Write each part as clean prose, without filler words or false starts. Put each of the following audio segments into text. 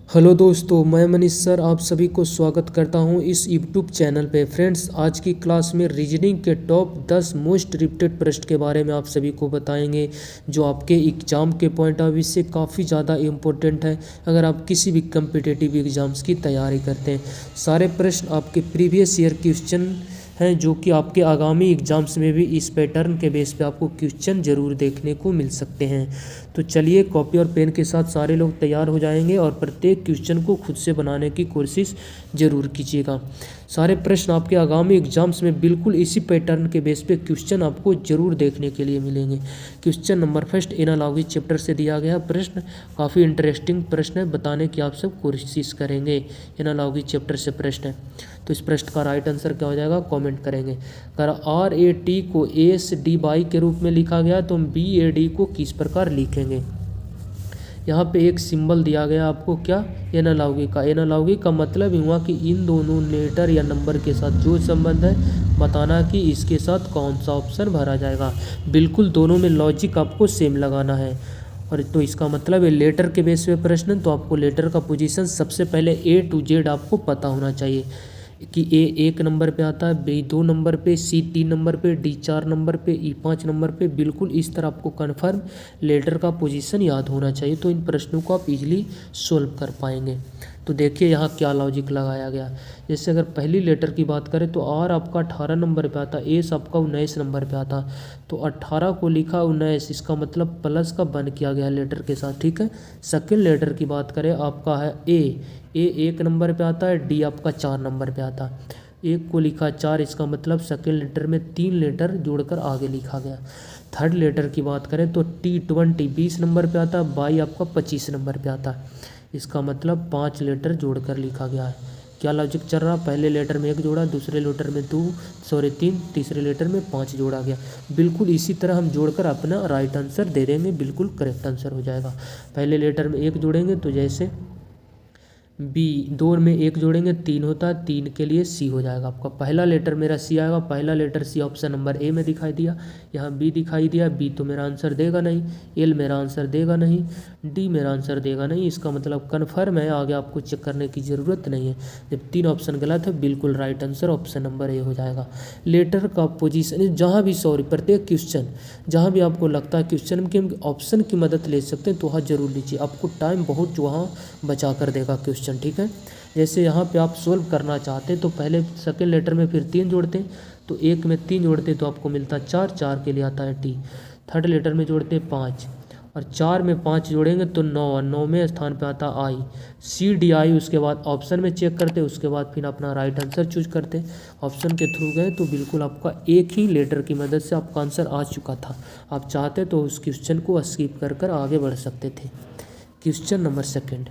Hello दोस्तों, मैं Manish sir आप सभी को स्वागत करता हूं इस यूट्यूब चैनल पे। फ्रेंड्स, आज की क्लास में रीजनिंग के टॉप 10 मोस्ट रिपीटेड प्रश्न के बारे में आप सभी को बताएंगे, जो आपके एग्ज़ाम के पॉइंट ऑफ व्यू से काफ़ी ज़्यादा इम्पोर्टेंट है अगर आप किसी भी कम्पिटिटिव एग्ज़ाम्स की तैयारी करते हैं। सारे प्रश्न आपके प्रीवियस ईयर क्वेश्चन हैं, जो कि आपके आगामी एग्ज़ाम्स में भी इस पैटर्न के बेस पे आपको क्वेश्चन ज़रूर देखने को मिल सकते हैं। तो चलिए, कॉपी और पेन के साथ सारे लोग तैयार हो जाएंगे और प्रत्येक क्वेश्चन को खुद से बनाने की कोशिश ज़रूर कीजिएगा। सारे प्रश्न आपके आगामी एग्जाम्स में बिल्कुल इसी पैटर्न के बेस पे क्वेश्चन आपको ज़रूर देखने के लिए मिलेंगे। Question number first, analogy chapter से दिया गया प्रश्न काफ़ी इंटरेस्टिंग प्रश्न है, बताने की आप सब कोशिश करेंगे। एनालॉजी चैप्टर से प्रश्न है, तो इस प्रश्न का राइट आंसर क्या हो जाएगा, कमेंट करेंगे। अगर RAT को ASDY के रूप में लिखा गया तो हम BAD को किस प्रकार लिखेंगे। यहाँ पे एक सिंबल दिया गया आपको, क्या, एनालॉगी का। एनालॉगी का मतलब हुआ कि इन दोनों लेटर या नंबर के साथ जो संबंध है, बताना कि इसके साथ कौन सा ऑप्शन भरा जाएगा। बिल्कुल दोनों में लॉजिक आपको सेम लगाना है। और तो इसका मतलब है लेटर के बेस पे प्रश्न, तो आपको लेटर का पोजीशन सबसे पहले A to Z आपको पता होना चाहिए कि A 1 नंबर पे आता है, B 2 नंबर पे, C 3 नंबर पे, D 4 नंबर पे, E 5 नंबर पे। बिल्कुल इस तरह आपको कन्फर्म लेटर का पोजीशन याद होना चाहिए, तो इन प्रश्नों को आप इजीली सोल्व कर पाएंगे। तो देखिए यहाँ क्या लॉजिक लगाया गया। जैसे अगर पहली लेटर की बात करें तो R आपका 18 नंबर पे आता, S आपका 19 नंबर पे आता, तो 18 को लिखा 19, इसका मतलब प्लस का बन किया गया लेटर के साथ, ठीक है। सेकेंड लेटर की बात करें, आपका है A 1 नंबर पे आता है, D आपका 4 नंबर पे आता। 1 को लिखा 4, इसका मतलब सेकेंड लेटर में 3 लेटर जोड़कर आगे लिखा गया। थर्ड लेटर की बात करें तो T20 20 नंबर पे आता, Y आपका 25 नंबर पे आता, इसका मतलब 5 लेटर जोड़कर लिखा गया है। क्या लॉजिक चल रहा, पहले लेटर में 1 जोड़ा, दूसरे लेटर में 3, तीसरे लेटर में 5 जोड़ा गया। बिल्कुल इसी तरह हम जोड़कर अपना राइट आंसर दे देंगे, बिल्कुल करेक्ट आंसर हो जाएगा। पहले लेटर में 1 जोड़ेंगे तो जैसे B, 2 में 1 जोड़ेंगे 3 होता है, 3 के लिए C हो जाएगा आपका। पहला लेटर मेरा C आएगा, पहला letter C option number A में दिखाई दिया, यहाँ B दिखाई दिया, B तो मेरा आंसर देगा नहीं, L मेरा आंसर देगा नहीं, D मेरा आंसर देगा नहीं। इसका मतलब कन्फर्म है, आगे आपको चेक करने की ज़रूरत नहीं है। जब 3 ऑप्शन गलत है, बिल्कुल right answer option number A हो जाएगा। लेटर का पोजीशन जहाँ भी, प्रत्येक क्वेश्चन जहाँ भी आपको लगता है क्वेश्चन में कि हम ऑप्शन की मदद ले सकते हैं, तो वहाँ जरूर लीजिए, आपको टाइम बहुत वहाँ बचा कर देगा क्वेश्चन, ठीक है। जैसे यहाँ पे आप सोल्व करना चाहते हैं तो पहले सेकेंड लेटर में फिर 3 जोड़ते हैं, तो 1 में 3 जोड़ते हैं तो आपको मिलता है 4, 4 के लिए आता है T। थर्ड लेटर में जोड़ते हैं 5, और 4 में 5 जोड़ेंगे तो 9, 9 में स्थान पे आता I, CDI। उसके बाद ऑप्शन में चेक करते, उसके बाद फिर अपना राइट आंसर चूज करते। ऑप्शन के थ्रू गए तो बिल्कुल आपका एक ही लेटर की मदद से आपका आंसर आ चुका था। आप चाहते तो उस क्वेश्चन को स्किप कर आगे बढ़ सकते थे। क्वेश्चन नंबर सेकेंड,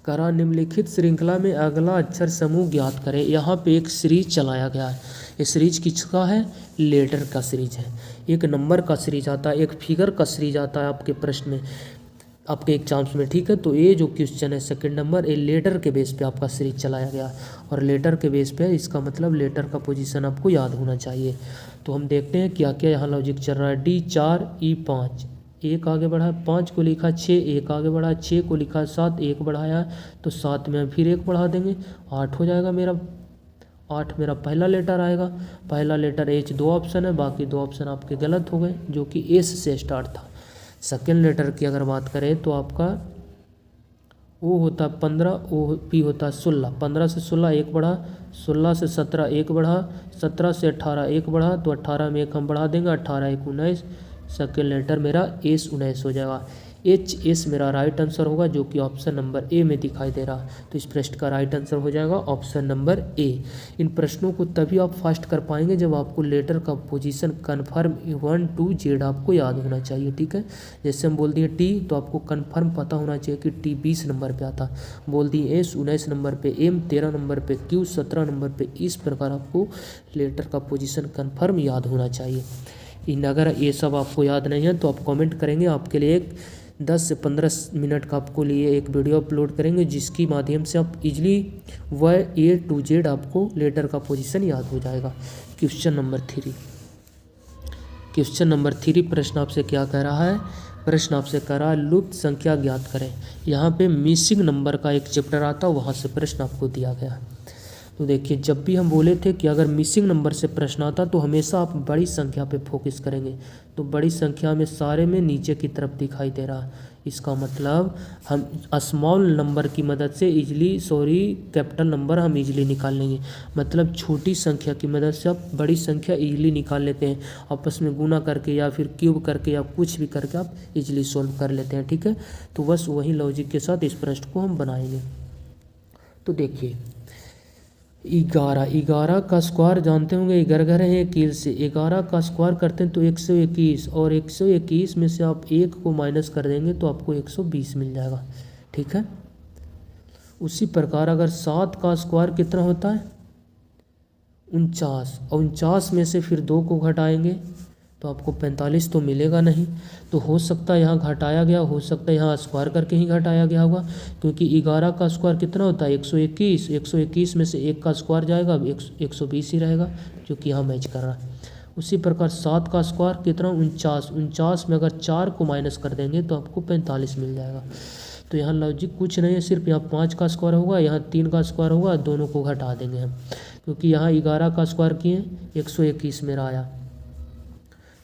करा निम्नलिखित श्रृंखला में अगला अक्षर समूह ज्ञात करें। यहाँ पे एक सीरीज चलाया गया है। ये सीरीज किसका है, लेटर का सीरीज है। एक नंबर का सीरीज आता है, एक फिगर का सीरीज आता है आपके प्रश्न में, आपके एग्जाम्स में, ठीक है। तो ये जो क्वेश्चन है सेकंड नंबर, ये लेटर के बेस पे आपका सीरीज चलाया गया है, और लेटर के बेस पे इसका मतलब लेटर का पोजीशन आपको याद होना चाहिए। तो हम देखते हैं क्या क्या यहाँ लॉजिक चल रहा है। D 4 E 5, 1 आगे बढ़ा, 5 को लिखा 6, 1 आगे बढ़ा, 6 को लिखा 7, 1 बढ़ाया, तो 7 में फिर 1 बढ़ा देंगे, 8 हो जाएगा मेरा। 8 मेरा पहला लेटर आएगा, पहला लेटर H, 2 ऑप्शन है, बाकी 2 ऑप्शन आपके गलत हो गए, जो कि S से स्टार्ट था। सेकेंड लेटर की अगर बात करें तो आपका O होता 15, OP होता 16, 15 से 16 1 बढ़ा, 16 से 17 1 बढ़ा, 17 से 18 1 बढ़ा, तो 18 में 1 हम बढ़ा देंगे, 18 1 19। सेकेंड लेटर मेरा S 19 हो जाएगा। HS मेरा राइट आंसर होगा, जो कि ऑप्शन नंबर A में दिखाई दे रहा। तो इस प्रश्न का राइट आंसर हो जाएगा ऑप्शन नंबर A। इन प्रश्नों को तभी आप फास्ट कर पाएंगे जब आपको लेटर का पोजीशन कन्फर्म 1 to Z आपको याद होना चाहिए, ठीक है। जैसे हम बोल दिए T, तो आपको कन्फर्म पता होना चाहिए कि T 20 नंबर पे आता, बोल दिए S 19 नंबर पे, M 13 नंबर पे, Q 17 नंबर पे। इस प्रकार आपको लेटर का पोजीशन कन्फर्म याद होना चाहिए। अगर ये सब आपको याद नहीं है तो आप कमेंट करेंगे, आपके लिए एक 10 से 15 मिनट का आपको लिए एक वीडियो अपलोड करेंगे, जिसकी माध्यम से आप इजीली A to Z आपको लेटर का पोजीशन याद हो जाएगा। क्वेश्चन नंबर 3, प्रश्न आपसे क्या कह रहा है, प्रश्न आपसे करा लुप्त संख्या ज्ञात करें। यहाँ पे मिसिंग नंबर का एक चैप्टर आता, वहाँ से प्रश्न आपको दिया गया। तो देखिए, जब भी हम बोले थे कि अगर मिसिंग नंबर से प्रश्न आता तो हमेशा आप बड़ी संख्या पे फोकस करेंगे। तो बड़ी संख्या में सारे में नीचे की तरफ दिखाई दे रहा है, इसका मतलब हम स्मॉल नंबर की मदद से कैपिटल नंबर हम इजीली निकाल लेंगे। मतलब छोटी संख्या की मदद से आप बड़ी संख्या इजीली निकाल लेते हैं, आपस में गुना करके या फिर क्यूब करके या कुछ भी करके आप इजीली सॉल्व कर लेते हैं। ठीक है, तो बस वही लॉजिक के साथ इस प्रश्न को हम बनाएंगे। तो देखिए, 11 का स्क्वायर जानते होंगे, 11 है 21 से, 11 का स्क्वायर करते हैं तो 121, और 121 में से आप 1 को माइनस कर देंगे तो आपको 120 मिल जाएगा। ठीक है, उसी प्रकार अगर 7 का स्क्वायर कितना होता है 49, और 49 में से फिर 2 को घटाएंगे तो आपको 45 तो मिलेगा नहीं। तो हो सकता है यहाँ घटाया गया, हो सकता है यहाँ स्क्वायर करके ही घटाया गया होगा, क्योंकि 11 का स्क्वायर कितना होता है 121, 121 में से 1 का स्क्वायर जाएगा, 120 ही रहेगा, क्योंकि यहाँ मैच कर रहा है। उसी प्रकार 7 का स्क्वायर कितना 49 में अगर 4 को माइनस कर देंगे तो आपको 45 मिल जाएगा। तो यहाँ लॉजिक कुछ नहीं है, सिर्फ यहाँ 5 का स्क्वायर होगा, यहाँ 3 का स्क्वायर होगा, दोनों को घटा देंगे हम, क्योंकि यहाँ 11 का स्क्वायर किए 121 मेरा आया,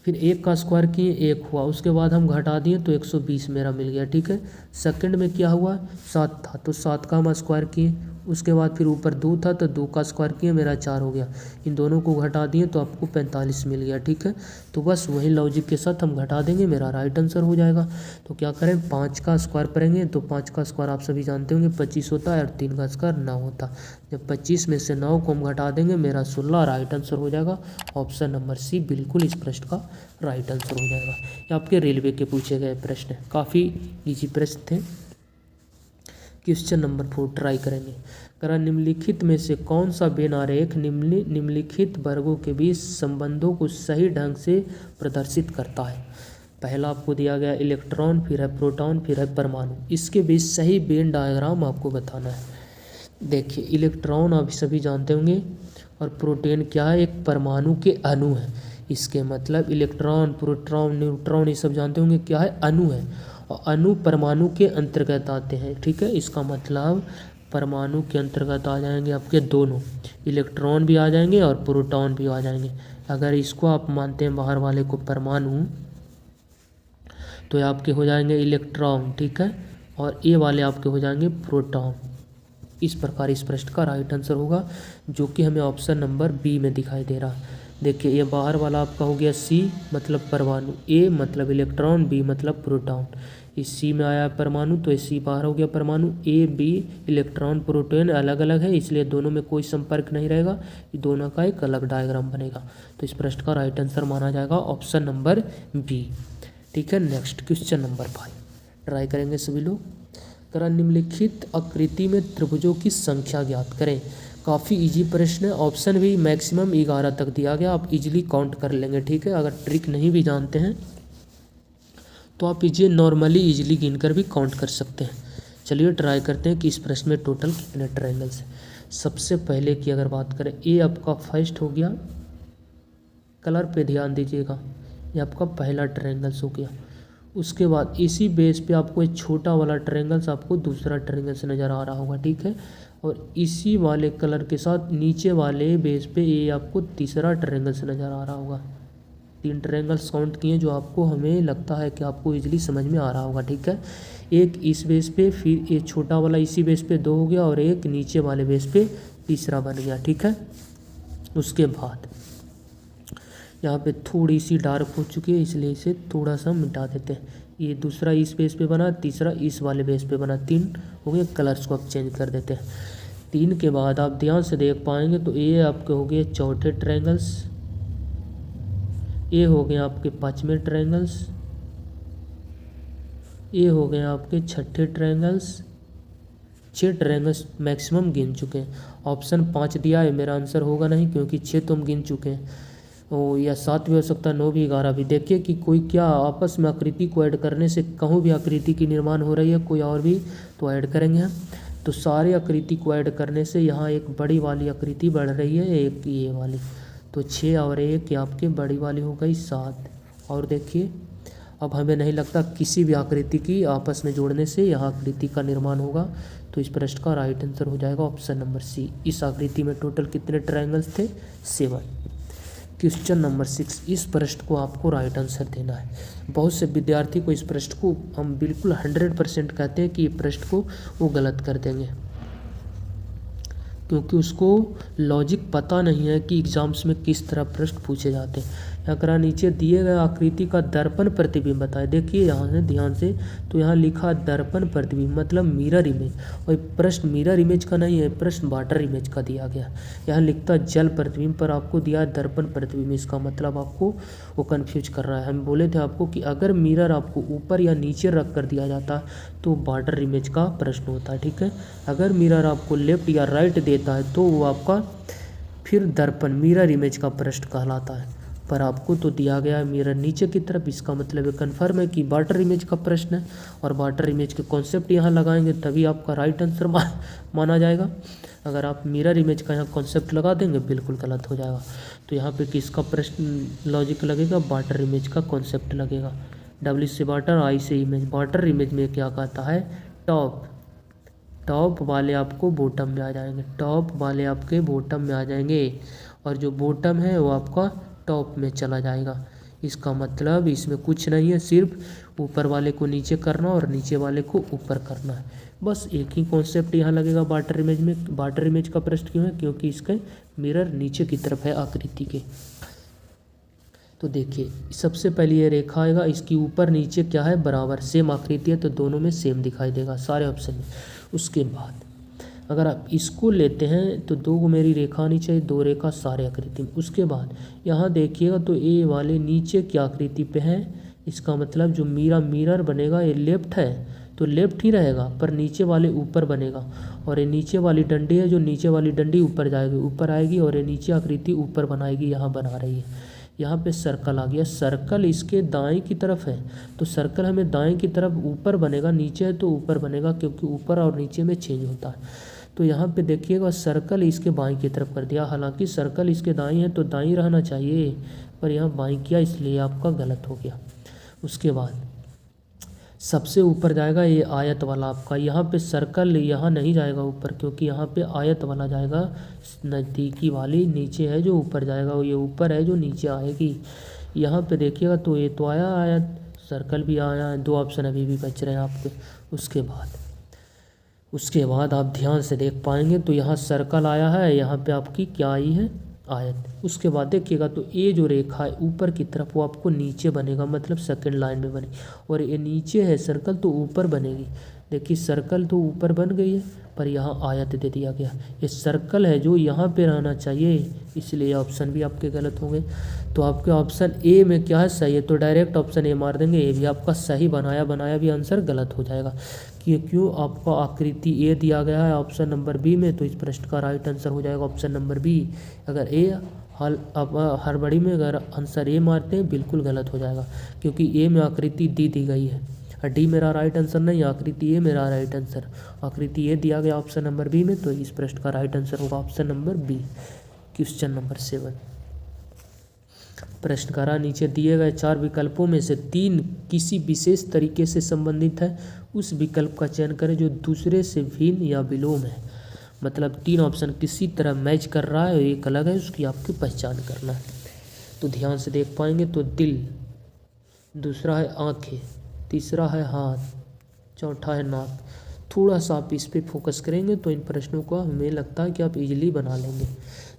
फिर 1 का स्क्वायर किए 1 हुआ, उसके बाद हम घटा दिए तो 120 मेरा मिल गया। ठीक है, सेकंड में क्या हुआ 7 था तो 7 का हम स्क्वायर किए, उसके बाद फिर ऊपर 2 था तो 2 का स्क्वायर किए मेरा 4 हो गया, इन दोनों को घटा दिए तो आपको 45 मिल गया। ठीक है, तो बस वही लॉजिक के साथ हम घटा देंगे, मेरा राइट आंसर हो जाएगा। तो क्या करें, 5 का स्क्वायर करेंगे तो 5 का स्क्वायर आप सभी जानते होंगे 25 होता है, और 3 का स्क्वायर 9 होता। जब 25 में से 9 को हम घटा देंगे मेरा 16 राइट आंसर हो जाएगा। ऑप्शन नंबर सी बिल्कुल इस प्रश्न का राइट आंसर हो जाएगा। ये आपके रेलवे के पूछे गए प्रश्न हैं, काफ़ी इजी प्रश्न थे। क्वेश्चन नंबर 4 ट्राई करेंगे। करा निम्नलिखित में से कौन सा वेन आरेख निम्नलिखित वर्गों के बीच संबंधों को सही ढंग से प्रदर्शित करता है। पहला आपको दिया गया इलेक्ट्रॉन, फिर है प्रोटॉन, फिर है परमाणु, इसके बीच सही वेन डायग्राम आपको बताना है। देखिए, इलेक्ट्रॉन आप सभी जानते होंगे, और प्रोटॉन क्या है, एक परमाणु के अणु है। इसके मतलब इलेक्ट्रॉन, प्रोटॉन, न्यूट्रॉन ये सब जानते होंगे क्या है, अणु है, और अणु परमाणु के अंतर्गत आते हैं। ठीक है, इसका मतलब परमाणु के अंतर्गत आ जाएंगे आपके दोनों, इलेक्ट्रॉन भी आ जाएंगे और प्रोटॉन भी आ जाएंगे। अगर इसको आप मानते हैं बाहर वाले को परमाणु, तो ये आपके हो जाएंगे इलेक्ट्रॉन। ठीक है, और ये वाले आपके हो जाएंगे प्रोटॉन। इस प्रकार इस प्रश्न का राइट आंसर होगा, जो कि हमें ऑप्शन नंबर बी में दिखाई दे रहा है। देखिए, ये बाहर वाला आपका हो गया सी मतलब परमाणु, ए मतलब इलेक्ट्रॉन, बी मतलब प्रोटॉन। इस सी में आया परमाणु तो इस सी बाहर हो गया परमाणु। ए बी इलेक्ट्रॉन प्रोटॉन अलग अलग है, इसलिए दोनों में कोई संपर्क नहीं रहेगा, ये दोनों का एक अलग डायग्राम बनेगा। तो इस प्रश्न का राइट आंसर माना जाएगा ऑप्शन नंबर बी। ठीक है, नेक्स्ट क्वेश्चन नंबर 5 ट्राई करेंगे सभी लोग। करा निम्नलिखित आकृति में त्रिभुजों की संख्या ज्ञात करें। काफ़ी इजी प्रश्न है, ऑप्शन भी मैक्सिमम 11 तक दिया गया, आप इजीली काउंट कर लेंगे। ठीक है, अगर ट्रिक नहीं भी जानते हैं तो आप इसे नॉर्मली इजीली गिनकर भी काउंट कर सकते हैं। चलिए ट्राई करते हैं कि इस प्रश्न में टोटल कितने ट्रायंगल्स हैं। सबसे पहले की अगर बात करें, ये आपका फर्स्ट हो गया, कलर पे ध्यान दीजिएगा, ये आपका पहला ट्रायंगल्स हो गया। उसके बाद इसी बेस पे आपको एक छोटा वाला ट्रायंगल्स आपको दूसरा ट्रायंगल्स नज़र आ रहा होगा। ठीक है, और इसी वाले कलर के साथ नीचे वाले बेस पे ये आपको तीसरा ट्रायंगल्स नज़र आ रहा होगा। 3 ट्रायंगल्स काउंट किए जो आपको हमें लगता है कि आपको इजीली समझ में आ रहा होगा। ठीक है, एक इस बेस पे, फिर ये छोटा वाला इसी बेस पे 2 हो गया, और एक नीचे वाले बेस पे तीसरा बन गया। ठीक है, उसके बाद यहाँ पे थोड़ी सी डार्क हो चुकी है, इसलिए इसे थोड़ा सा मिटा देते हैं। ये दूसरा इस बेस पे बना, तीसरा इस वाले बेस पे बना, 3 हो गए। कलर्स को आप चेंज कर देते हैं। 3 के बाद आप ध्यान से देख पाएंगे तो ये आपके हो गए चौथे ट्रायंगल्स, ये हो गए आपके 5वें ट्रायंगल्स, ये हो गए आपके 6ठे ट्रायंगल्स। 6 ट्रायंगल्स मैक्सिमम गिन चुके हैं। ऑप्शन 5 दिया है, मेरा आंसर होगा नहीं, क्योंकि 6 तो हम गिन चुके हैं, या 7 भी हो सकता है, 9 भी, 11 भी। देखिए कि कोई क्या आपस में आकृति को ऐड करने से कहूँ भी आकृति की निर्माण हो रही है, कोई और भी तो ऐड करेंगे हम। तो सारे आकृति को ऐड करने से यहाँ एक बड़ी वाली आकृति बढ़ रही है, एक ये वाली, तो 6 और 1 आपके बड़ी वाली हो गई 7। और देखिए अब हमें नहीं लगता किसी भी आकृति की आपस में जोड़ने से यह आकृति का निर्माण होगा। तो इस प्रश्न का राइट आंसर हो जाएगा ऑप्शन नंबर सी। इस आकृति में टोटल कितने ट्रायंगल्स थे? 7। क्वेश्चन नंबर 6, इस प्रश्न को आपको राइट आंसर देना है। बहुत से विद्यार्थी को इस प्रश्न को हम बिल्कुल 100% कहते हैं कि ये प्रश्न को वो गलत कर देंगे, क्योंकि उसको लॉजिक पता नहीं है कि एग्जाम्स में किस तरह प्रश्न पूछे जाते हैं। अगर नीचे दिए गए आकृति का दर्पण प्रतिबिंब बताए, देखिए यहाँ से ध्यान से, तो यहाँ लिखा दर्पण प्रतिबिंब मतलब मिरर इमेज, और प्रश्न मिरर इमेज का नहीं है, प्रश्न वाटर इमेज का दिया गया। यहाँ लिखता जल प्रतिबिंब, पर आपको दिया है दर्पण प्रतिबिंब। इसका मतलब आपको वो कन्फ्यूज कर रहा है। हम बोले थे आपको कि अगर मिरर आपको ऊपर या नीचे रख कर दिया जाता तो वाटर इमेज का प्रश्न होता है, ठीक है। अगर मिरर आपको लेफ्ट या राइट देता है तो वो आपका फिर दर्पण मिरर इमेज का प्रश्न कहलाता है, पर आपको तो दिया गया है मिरर नीचे की तरफ। इसका मतलब ये कन्फर्म है कि वाटर इमेज का प्रश्न है, और वाटर इमेज के कॉन्सेप्ट यहाँ लगाएंगे तभी आपका राइट आंसर माना जाएगा। अगर आप मिरर इमेज का यहाँ कॉन्सेप्ट लगा देंगे बिल्कुल गलत हो जाएगा। तो यहाँ पे किसका प्रश्न लॉजिक लगेगा? वाटर इमेज का कॉन्सेप्ट लगेगा। W से वाटर, I से इमेज। वाटर इमेज में क्या कहता है? टॉप वाले आपको बॉटम में आ जाएंगे, टॉप वाले आपके बॉटम में आ जाएंगे, और जो बॉटम है वो आपका टॉप में चला जाएगा। इसका मतलब इसमें कुछ नहीं है, सिर्फ ऊपर वाले को नीचे करना और नीचे वाले को ऊपर करना है, बस एक ही कॉन्सेप्ट यहाँ लगेगा वाटर इमेज में। वाटर इमेज का प्रश्न क्यों है? क्योंकि इसके मिरर नीचे की तरफ है आकृति के। तो देखिए सबसे पहले ये रेखा आएगा, इसकी ऊपर नीचे क्या है? बराबर, सेम आकृति है तो दोनों में सेम दिखाई देगा सारे ऑप्शन में। उसके बाद अगर आप इसको लेते हैं तो 2 मेरी रेखा आनी चाहिए, 2 रेखा सारे आकृति में। उसके बाद यहाँ देखिएगा तो ए वाले नीचे की आकृति पे है, इसका मतलब जो मेरा मिरर बनेगा ये लेफ्ट है तो लेफ्ट ही रहेगा, पर नीचे वाले ऊपर बनेगा, और ये नीचे वाली डंडी है, जो नीचे वाली डंडी ऊपर जाएगी, ऊपर आएगी, और ये नीचे आकृति ऊपर बनाएगी, यहाँ बना रही है। यहाँ पे सर्कल आ गया, सर्कल इसके दाएं की तरफ है तो सर्कल हमें दाएं की तरफ ऊपर बनेगा, नीचे है तो ऊपर बनेगा, क्योंकि ऊपर और नीचे में चेंज होता है। तो यहाँ पे देखिएगा सर्कल इसके बाएं की तरफ कर दिया, हालांकि सर्कल इसके दाएं है तो दाएं रहना चाहिए, पर यहाँ बाएं किया इसलिए आपका गलत हो गया। उसके बाद सबसे ऊपर जाएगा ये आयत वाला आपका, यहाँ पे सर्कल यहाँ नहीं जाएगा ऊपर, क्योंकि यहाँ पे आयत वाला जाएगा, नज़दीकी वाली नीचे है जो ऊपर जाएगा, ये ऊपर है जो नीचे आएगी। यहाँ पे देखिएगा तो ये तो आया आयत, सर्कल भी आया है, 2 ऑप्शन अभी भी बच रहे हैं आपके। उसके बाद आप ध्यान से देख पाएंगे तो यहाँ सर्कल आया है, यहाँ पे आपकी क्या आई है? आयत। उसके बाद देखिएगा तो ये जो रेखा है ऊपर की तरफ वो आपको नीचे बनेगा, मतलब सेकंड लाइन में बनेगी, और ये नीचे है सर्कल तो ऊपर बनेगी। देखिए सर्कल तो ऊपर बन गई है, पर यहाँ आयत दे दिया गया। ये सर्कल है जो यहाँ पे रहना चाहिए, इसलिए ऑप्शन भी आपके गलत होंगे। तो आपके ऑप्शन ए में क्या है? सही है, तो डायरेक्ट ऑप्शन ए मार देंगे, ए भी आपका सही बनाया भी आंसर गलत हो जाएगा। कि क्यों? आपका आकृति ए दिया गया है ऑप्शन नंबर बी में, तो इस प्रश्न का राइट आंसर हो जाएगा ऑप्शन नंबर बी। अगर ए हड़बड़ी में अगर आंसर ए मारते हैं बिल्कुल गलत हो जाएगा, क्योंकि ए में आकृति दी गई है, डी मेरा राइट आंसर नहीं, आकृति ए मेरा राइट आंसर। आकृति ए दिया गया ऑप्शन नंबर बी में, तो इस प्रश्न का राइट आंसर होगा option number B. Question number 7, प्रश्नकारा नीचे दिए गए 4 विकल्पों में से 3 किसी विशेष तरीके से संबंधित है, उस विकल्प का चयन करें जो दूसरे से भिन्न या विलोम है। मतलब 3 ऑप्शन किसी तरह मैच कर रहा है और एक अलग है, उसकी आपकी पहचान करना है। तो ध्यान से देख पाएंगे तो दिल, दूसरा है आँखें, तीसरा है हाथ, चौथा है नाक। थोड़ा सा आप इस पे फोकस करेंगे तो इन प्रश्नों को हमें लगता है कि आप इजीली बना लेंगे।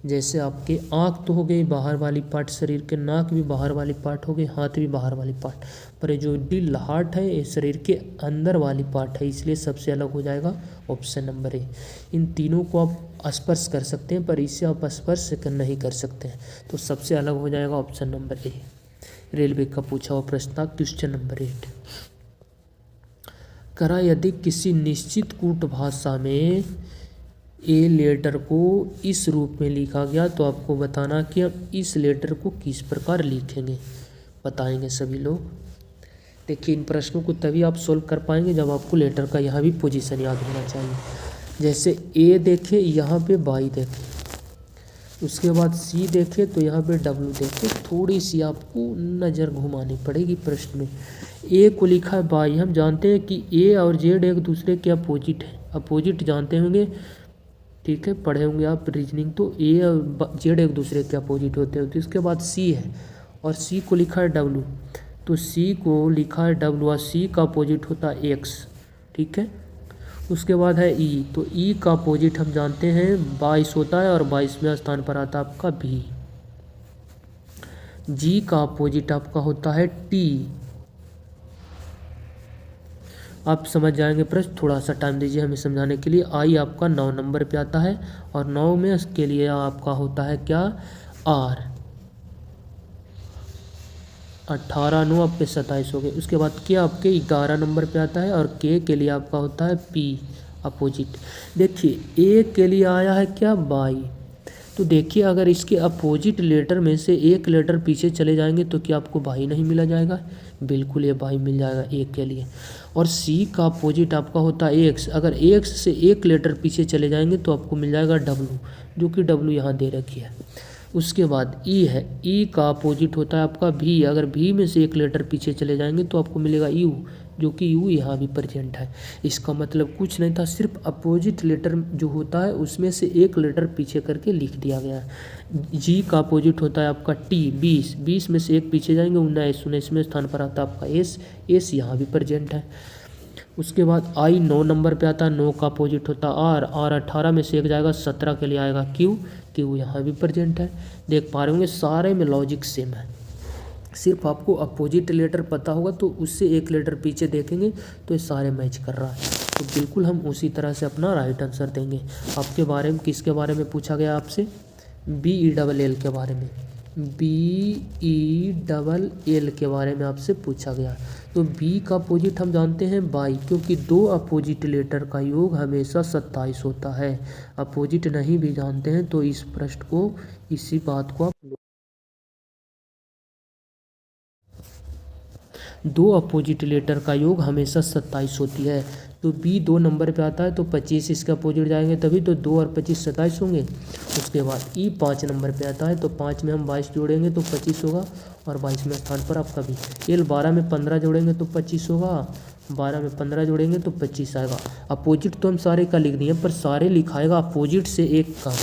जैसे आपके आँख तो हो गई बाहर वाली पार्ट शरीर के, नाक भी बाहर वाली पार्ट हो गई, हाथ भी बाहर वाली पार्ट, पर ये जो दिल हार्ट है ये शरीर के अंदर वाली पार्ट है, इसलिए सबसे अलग हो जाएगा ऑप्शन नंबर ए। इन तीनों को आप स्पर्श कर सकते हैं पर इससे आप स्पर्श नहीं कर सकते हैं, तो सबसे अलग हो जाएगा ऑप्शन नंबर ए। रेलवे का पूछा हुआ प्रश्न था क्वेश्चन नंबर 8। करा यदि किसी निश्चित कूट भाषा में ए लेटर को इस रूप में लिखा गया तो आपको बताना कि हम इस लेटर को किस प्रकार लिखेंगे, बताएंगे सभी लोग। देखिए इन प्रश्नों को तभी आप सोल्व कर पाएंगे जब आपको लेटर का यहाँ भी पोजीशन याद होना चाहिए। जैसे ए देखें, यहाँ पे बाई देखें, उसके बाद सी देखें तो यहाँ पे डब्लू देखें, थोड़ी सी आपको नज़र घुमानी पड़ेगी प्रश्न में। ए को लिखा है बाई, हम जानते हैं कि ए और जेड एक दूसरे के अपोजिट है, अपोजिट जानते होंगे, ठीक है, पढ़े होंगे आप रीजनिंग, तो ए और जेड एक दूसरे के अपोजिट होते हैं। तो इसके बाद सी है और सी को लिखा है डब्लू, तो सी को लिखा है डब्लू और सी का अपोजिट होता है एक्स, ठीक है। उसके बाद है ई, तो ई का अपोजिट हम जानते हैं 22 होता है और 22वें स्थान पर आता है आपका भी। जी का अपोजिट आपका होता है टी। आप समझ जाएंगे प्रश्न, थोड़ा सा टाइम दीजिए हमें समझाने के लिए। आई आपका 9 नंबर पे आता है और 9 में इसके लिए आपका होता है क्या, आर। 18 9 आप पे 27 हो गए। उसके बाद के आपके 11 नंबर पे आता है और के लिए आपका होता है पी अपोजिट। देखिए ए के लिए आया है क्या, बाई, तो देखिए अगर इसके अपोजिट लेटर में से एक लेटर पीछे चले जाएंगे तो क्या आपको बाई नहीं मिला जाएगा, बिल्कुल ये बाई मिल जाएगा ए के लिए। और सी का अपोजिट आपका होता है एक्स, अगर एक्स से एक लेटर पीछे चले जाएंगे तो आपको मिल जाएगा डब्लू, जो कि डब्लू यहाँ दे रखी है। उसके बाद ई है, ई का अपोजिट होता है आपका भी, अगर भी में से एक लेटर पीछे चले जाएंगे तो आपको मिलेगा यू, जो कि यू यहाँ भी प्रेजेंट है। इसका मतलब कुछ नहीं था, सिर्फ अपोजिट लेटर जो होता है उसमें से एक लेटर पीछे करके लिख दिया गया है। जी का अपोजिट होता है आपका टी, 20, 20 में से एक पीछे जाएंगे 19, 19वें स्थान पर आता है आपका एस, एस यहाँ भी प्रेजेंट है। उसके बाद आई 9 नंबर पे आता है, 9 का अपोजिट होता है आर, आर 18 में से एक जाएगा 17 के लिए आएगा क्यू, क्यू यहाँ भी प्रेजेंट है। देख पा रहे होंगे सारे में लॉजिक सेम है, सिर्फ आपको अपोजिट लेटर पता होगा तो उससे एक लेटर पीछे देखेंगे तो ये सारे मैच कर रहा है, तो बिल्कुल हम उसी तरह से अपना राइट आंसर देंगे। आपके बारे में किसके बारे में पूछा गया आपसे, BELL के बारे में, BELL के बारे में आपसे पूछा गया। तो बी का अपोजिट हम जानते हैं बाई, क्योंकि दो अपोजिट लेटर का योग हमेशा 27 होता है। अपोजिट नहीं भी जानते हैं तो इस प्रश्न को, इसी बात को आप, दो अपोजिट लेटर का योग हमेशा 27 होती है। तो बी 2 नंबर पे आता है तो 25 इसके अपोजिट जाएंगे तभी तो 2 और 25 27 होंगे। उसके बाद ई 5 नंबर पे आता है तो 5 में हम 22 जोड़ेंगे तो 25 होगा और 22वें स्थान पर आपका भी। एल 12 में 15 जोड़ेंगे तो 25 होगा, 12 में 15 जोड़ेंगे तो 25 आएगा। अपोजिट तो हम सारे का लिख दिए पर सारे लिखाएगा अपोजिट से एक का,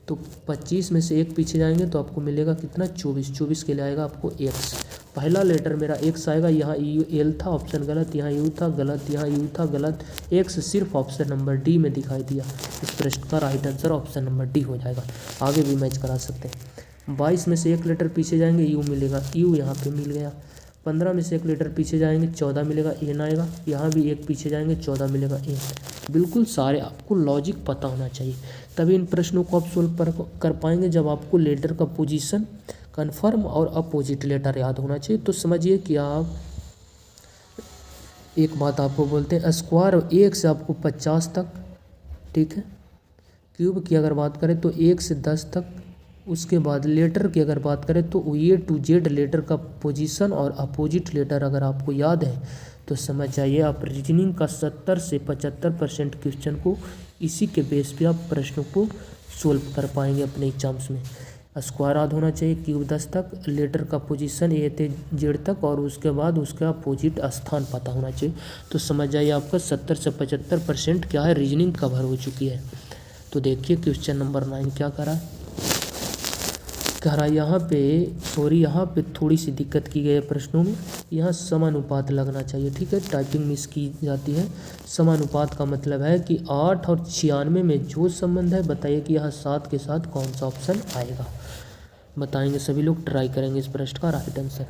तो 25 में से एक पीछे जाएंगे तो आपको मिलेगा कितना, 24, 24 के लिए आएगा आपको एक्स। पहला लेटर मेरा एक्स आएगा, यहाँ यू एल था, ऑप्शन गलत, यहाँ यू था गलत, यहाँ यू था गलत, एक्स सिर्फ ऑप्शन नंबर डी में दिखाई दिया। इस प्रश्न का right answer option number D हो जाएगा। आगे भी मैच करा सकते हैं। 22 में से एक लेटर पीछे जाएंगे यू मिलेगा, यू यहाँ पे मिल गया। 15 में से एक लेटर पीछे जाएंगे 14 मिलेगा, एन आएगा। यहाँ भी एक पीछे जाएंगे 14 मिलेगा, एन। बिल्कुल सारे आपको लॉजिक पता होना चाहिए, तभी इन प्रश्नों को आप सोल्व कर पाएंगे। जब आपको लेटर का पोजीशन कन्फर्म और अपोजिट लेटर याद होना चाहिए। तो समझिए कि आप, एक बात आपको बोलते हैं, स्क्वायर 1 से आपको 50 तक, ठीक है। क्यूब की अगर बात करें तो 1 से 10 तक। उसके बाद लेटर की अगर बात करें तो ए टू जेड लेटर का पोजीशन और अपोजिट लेटर अगर आपको याद है तो समझ जाइए आप रीजनिंग का 70 से 75% क्वेश्चन को इसी के बेस पे आप प्रश्नों को सोल्व कर पाएंगे अपने एग्जाम्स में। स्क्वायर याद होना चाहिए, क्यूब 10 तक, लेटर का पोजीशन ए से जेड तक और उसके बाद उसका अपोजिट स्थान पता होना चाहिए। तो समझ जाइए आपका 70 से 75% क्या है, रीजनिंग कवर हो चुकी है। तो देखिए क्वेश्चन नंबर 9 क्या करा, कह रहा यहाँ पे, सॉरी यहाँ पे थोड़ी सी दिक्कत की गई है प्रश्नों में, यहाँ समानुपात लगना चाहिए, ठीक है, टाइपिंग मिस की जाती है। समानुपात का मतलब है कि 8 और 96 में जो संबंध है, बताइए कि यहाँ 7 के साथ कौन सा ऑप्शन आएगा। बताएंगे सभी लोग, ट्राई करेंगे इस प्रश्न का राइट आंसर।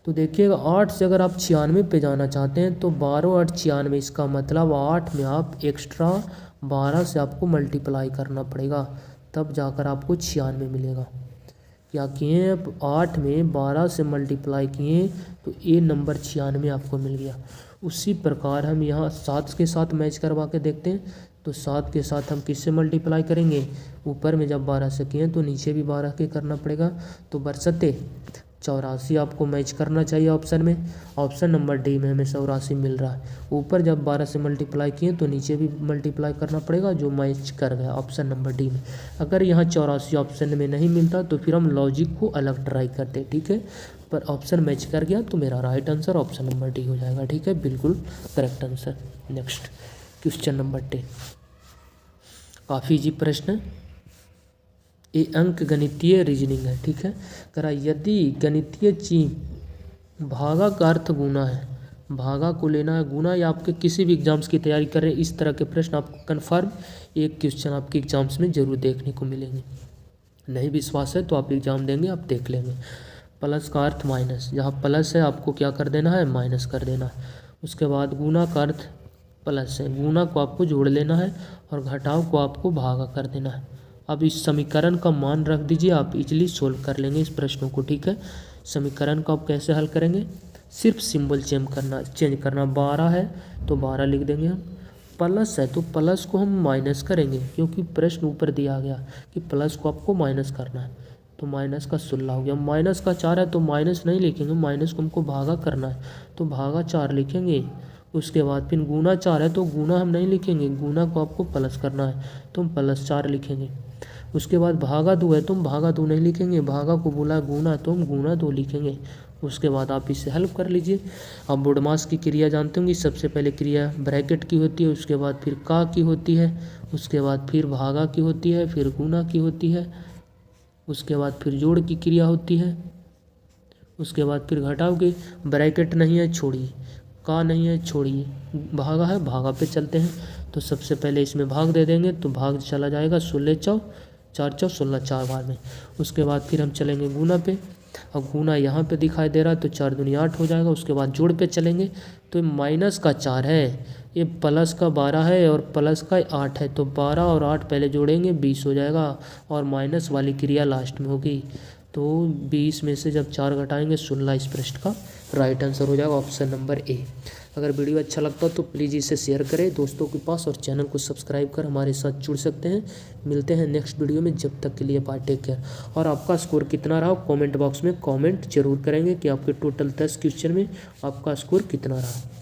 तो देखिएगा 8 से अगर आप 96 पे जाना चाहते हैं तो 12 और 96, इसका मतलब 8 में आप एक्स्ट्रा 12 से आपको मल्टीप्लाई करना पड़ेगा, तब जाकर आपको 96 मिलेगा। क्या किए, अब 8 में 12 से मल्टीप्लाई किए तो ए नंबर 96 आपको मिल गया। उसी प्रकार हम यहाँ 7 के साथ मैच करवा के देखते हैं। तो 7 के साथ हम किससे मल्टीप्लाई करेंगे, ऊपर में जब 12 से किए तो नीचे भी 12 के करना पड़ेगा। तो बरसते 84 आपको मैच करना चाहिए ऑप्शन में। ऑप्शन नंबर डी में हमें 84 मिल रहा है। ऊपर जब 12 से मल्टीप्लाई किए तो नीचे भी मल्टीप्लाई करना पड़ेगा, जो मैच कर गया ऑप्शन नंबर डी में। अगर यहाँ 84 ऑप्शन में नहीं मिलता तो फिर हम लॉजिक को अलग ट्राई करते, ठीक है। पर ऑप्शन मैच कर गया तो मेरा right answer option number D हो जाएगा, ठीक है, बिल्कुल correct answer. Next question number 10, काफ़ी इजी प्रश्न है, ये अंक गणितीय रीजनिंग है, ठीक है। करा यदि गणितीय चीज भागा का अर्थ गुना है, भागा को लेना है गुना, या आपके किसी भी एग्जाम्स की तैयारी कर रहे हैं इस तरह के प्रश्न आपको कन्फर्म एक क्वेश्चन आपके एग्जाम्स में जरूर देखने को मिलेंगे। नहीं विश्वास है तो आप एग्जाम देंगे, आप देख लेंगे। प्लस का अर्थ माइनस, जहाँ प्लस है आपको क्या कर देना है, माइनस कर देना है। उसके बाद गुना का अर्थ प्लस है, गुना को आपको जोड़ लेना है और घटाव को आपको भागा कर देना है। अब इस समीकरण का मान रख दीजिए, आप इजीली सोल्व कर लेंगे इस प्रश्नों को, ठीक है। समीकरण को आप कैसे हल करेंगे, सिर्फ सिंबल चेंज करना। 12 है तो 12 लिख देंगे हम, प्लस है तो प्लस को हम माइनस करेंगे, क्योंकि प्रश्न ऊपर दिया गया कि प्लस को आपको माइनस करना है, तो माइनस का 16 हो गया। माइनस का 4 है तो माइनस नहीं लिखेंगे, माइनस को हमको भागा करना है तो भागा 4 लिखेंगे। उसके बाद फिर गुना 4 है तो गुना हम नहीं लिखेंगे, गुना को आपको प्लस करना है तो हम प्लस 4 लिखेंगे। उसके बाद भागा 2 है तो हम भागा 2 नहीं लिखेंगे, भागा को बोला गुना तो हम गुना 2 लिखेंगे। उसके बाद आप इसे हेल्प कर लीजिए। आप बोडमास की क्रिया जानते होंगे, सबसे पहले क्रिया ब्रैकेट की होती है, उसके बाद फिर का की होती है, उसके बाद फिर भागा की होती है, फिर गुना की होती है, उसके बाद फिर जोड़ की क्रिया होती है, उसके बाद फिर घटाव की। ब्रैकेट नहीं है छोड़िए, का नहीं है छोड़िए, भागा है भागा पे चलते हैं। तो सबसे पहले इसमें भाग दे देंगे तो भाग चला जाएगा, 16 चौ 4 चौ 16 4 बार में। उसके बाद फिर हम चलेंगे गुना पे, अब गुना यहाँ पे दिखाई दे रहा है तो 4 दूनी 8 हो जाएगा। उसके बाद जोड़ पे चलेंगे तो माइनस का 4 है, ये प्लस का 12 है और प्लस का 8 है, तो 12 और 8 पहले जोड़ेंगे 20 हो जाएगा और माइनस वाली क्रिया लास्ट में होगी। तो 20 में से जब 4 घटाएंगे 16 इस प्रश्न का राइट आंसर हो जाएगा ऑप्शन नंबर ए। अगर वीडियो अच्छा लगता हो तो प्लीज़ इसे शेयर करें दोस्तों के पास और चैनल को सब्सक्राइब कर हमारे साथ जुड़ सकते हैं। मिलते हैं नेक्स्ट वीडियो में, जब तक के लिए बाय, टेक केयर। और आपका स्कोर कितना रहा कमेंट बॉक्स में कमेंट जरूर करेंगे कि आपके टोटल 10 क्वेश्चन में आपका स्कोर कितना रहा।